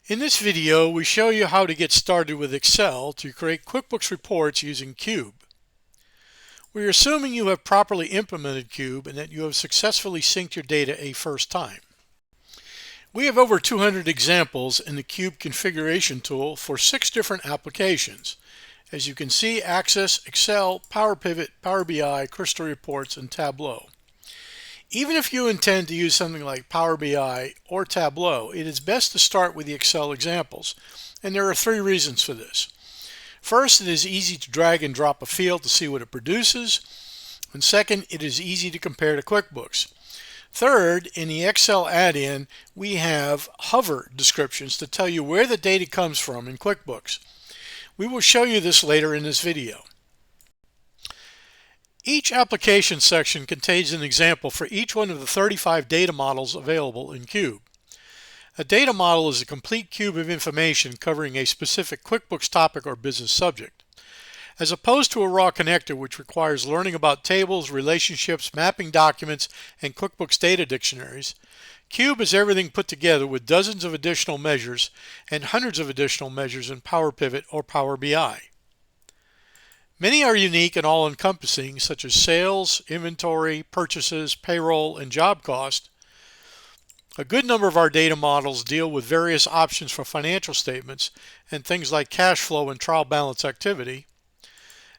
In this video, we show you how to get started with Excel to create QuickBooks reports using QuickBooks. We are assuming you have properly implemented QuickBooks and that you have successfully synced your data a first time. We have over 200 examples in the QuickBooks configuration tool for 6 different applications. As you can see, Access, Excel, Power Pivot, Power BI, Crystal Reports, and Tableau. Even if you intend to use something like Power BI or Tableau, it is best to start with the Excel examples, and there are 3 reasons for this. First, it is easy to drag and drop a field to see what it produces, and second, it is easy to compare to QuickBooks. Third, in the Excel add-in, we have hover descriptions to tell you where the data comes from in QuickBooks. We will show you this later in this video. Each application section contains an example for each one of the 35 data models available in QuickBooks. A data model is a complete cube of information covering a specific QuickBooks topic or business subject. As opposed to a raw connector, which requires learning about tables, relationships, mapping documents, and QuickBooks data dictionaries, QuickBooks is everything put together with dozens of additional measures and hundreds of additional measures in Power Pivot or Power BI. Many are unique and all-encompassing, such as sales, inventory, purchases, payroll, and job cost. A good number of our data models deal with various options for financial statements and things like cash flow and trial balance activity.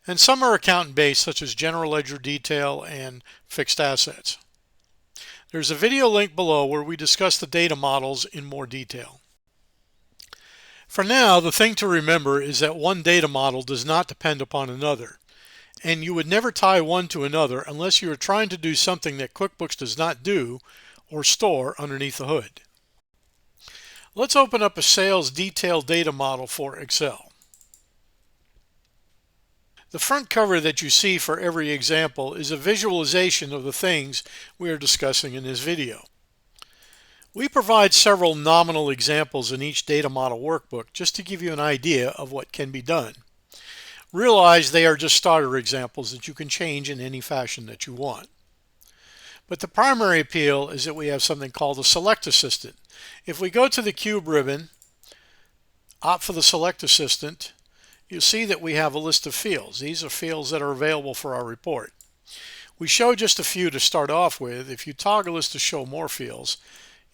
And some are accountant-based, such as general ledger detail and fixed assets. There's a video link below where we discuss the data models in more detail. For now, the thing to remember is that one data model does not depend upon another, and you would never tie one to another unless you are trying to do something that QuickBooks does not do or store underneath the hood. Let's open up a sales detail data model for Excel. The front cover that you see for every example is a visualization of the things we are discussing in this video. We provide several nominal examples in each data model workbook just to give you an idea of what can be done. Realize they are just starter examples that you can change in any fashion that you want. But the primary appeal is that we have something called a Select Assistant. If we go to the Cube ribbon, opt for the Select Assistant, you'll see that we have a list of fields. These are fields that are available for our report. We show just a few to start off with. If you toggle this to show more fields,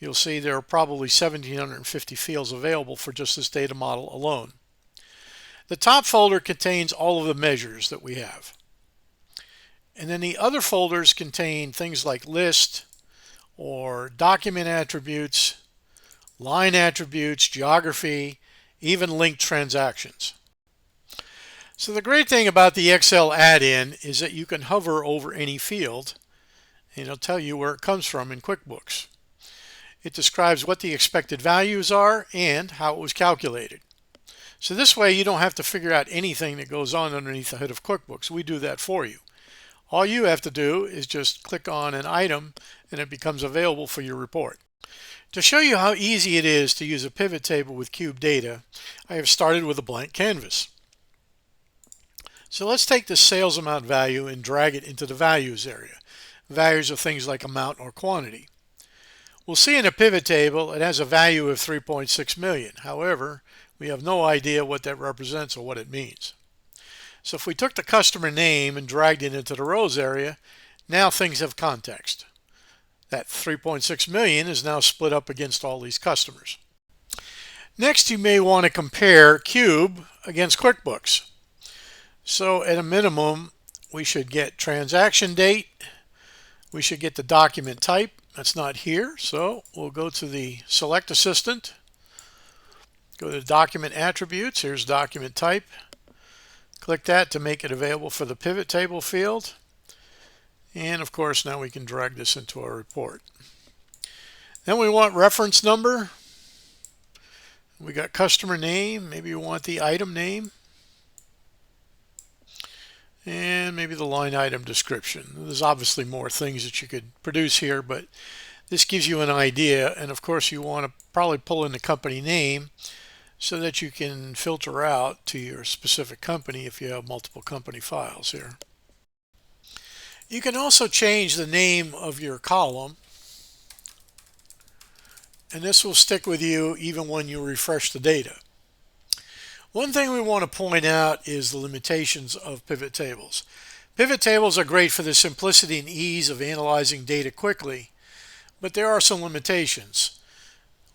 you'll see there are probably 1,750 fields available for just this data model alone. The top folder contains all of the measures that we have. And then the other folders contain things like list or document attributes, line attributes, geography, even linked transactions. So the great thing about the Excel add-in is that you can hover over any field and it'll tell you where it comes from in QuickBooks. It describes what the expected values are and how it was calculated. So this way you don't have to figure out anything that goes on underneath the hood of QuickBooks. We do that for you. All you have to do is just click on an item and it becomes available for your report. To show you how easy it is to use a pivot table with QuickBooks data, I have started with a blank canvas. So let's take the sales amount value and drag it into the values area. Values are things like amount or quantity. We'll see in a pivot table it has a value of 3.6 million. However, we have no idea what that represents or what it means. So if we took the customer name and dragged it into the rows area, now things have context. That 3.6 million is now split up against all these customers. Next, you may want to compare QuickBooks against QuickBooks. So at a minimum, we should get transaction date. We should get the document type. That's not here, so we'll go to the Select Assistant, go to Document Attributes, here's Document Type, click that to make it available for the pivot table field, and of course now we can drag this into our report. Then we want reference number, we got customer name, maybe we want the item name, and maybe the line item description. There's obviously more things that you could produce here, but this gives you an idea. And of course you want to probably pull in the company name so that you can filter out to your specific company if you have multiple company files here. You can also change the name of your column and this will stick with you even when you refresh the data. One thing we want to point out is the limitations of pivot tables. Pivot tables are great for the simplicity and ease of analyzing data quickly, but there are some limitations.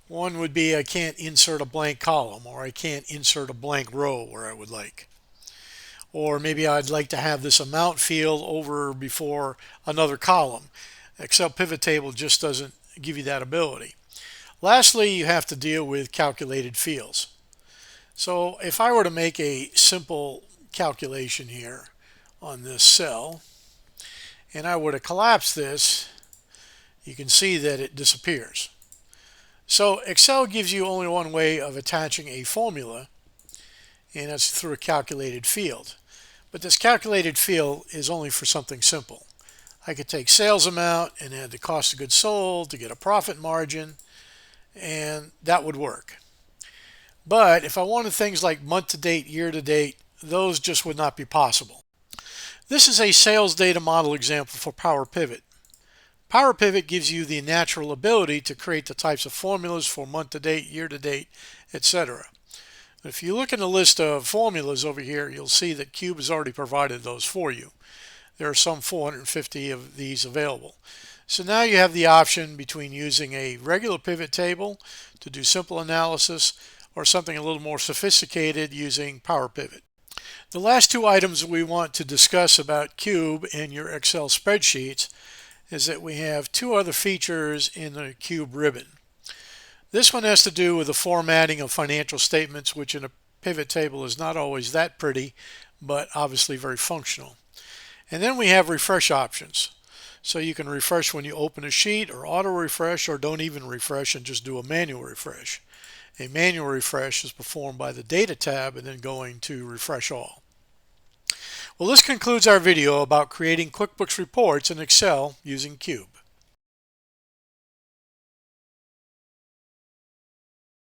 One would be I can't insert a blank column, or I can't insert a blank row where I would like. Or maybe I'd like to have this amount field over before another column. Excel pivot table just doesn't give you that ability. Lastly, you have to deal with calculated fields. So if I were to make a simple calculation here on this cell, and I were to collapse this, you can see that it disappears. So Excel gives you only one way of attaching a formula, and that's through a calculated field. But this calculated field is only for something simple. I could take sales amount and add the cost of goods sold to get a profit margin, and that would work. But if I wanted things like month to date, year to date, those just would not be possible. This is a sales data model example for Power Pivot. Power Pivot gives you the natural ability to create the types of formulas for month to date, year to date, etc. If you look in the list of formulas over here, you'll see that Cube has already provided those for you. There are some 450 of these available. So now you have the option between using a regular pivot table to do simple analysis or something a little more sophisticated using Power Pivot. The last two items we want to discuss about Cube and your Excel spreadsheets is that we have two other features in the Cube ribbon. This one has to do with the formatting of financial statements, which in a pivot table is not always that pretty, but obviously very functional. And then we have refresh options. So you can refresh when you open a sheet, or auto refresh, or don't even refresh and just do a manual refresh. A manual refresh is performed by the Data tab and then going to Refresh All. Well, this concludes our video about creating QuickBooks reports in Excel using Cube.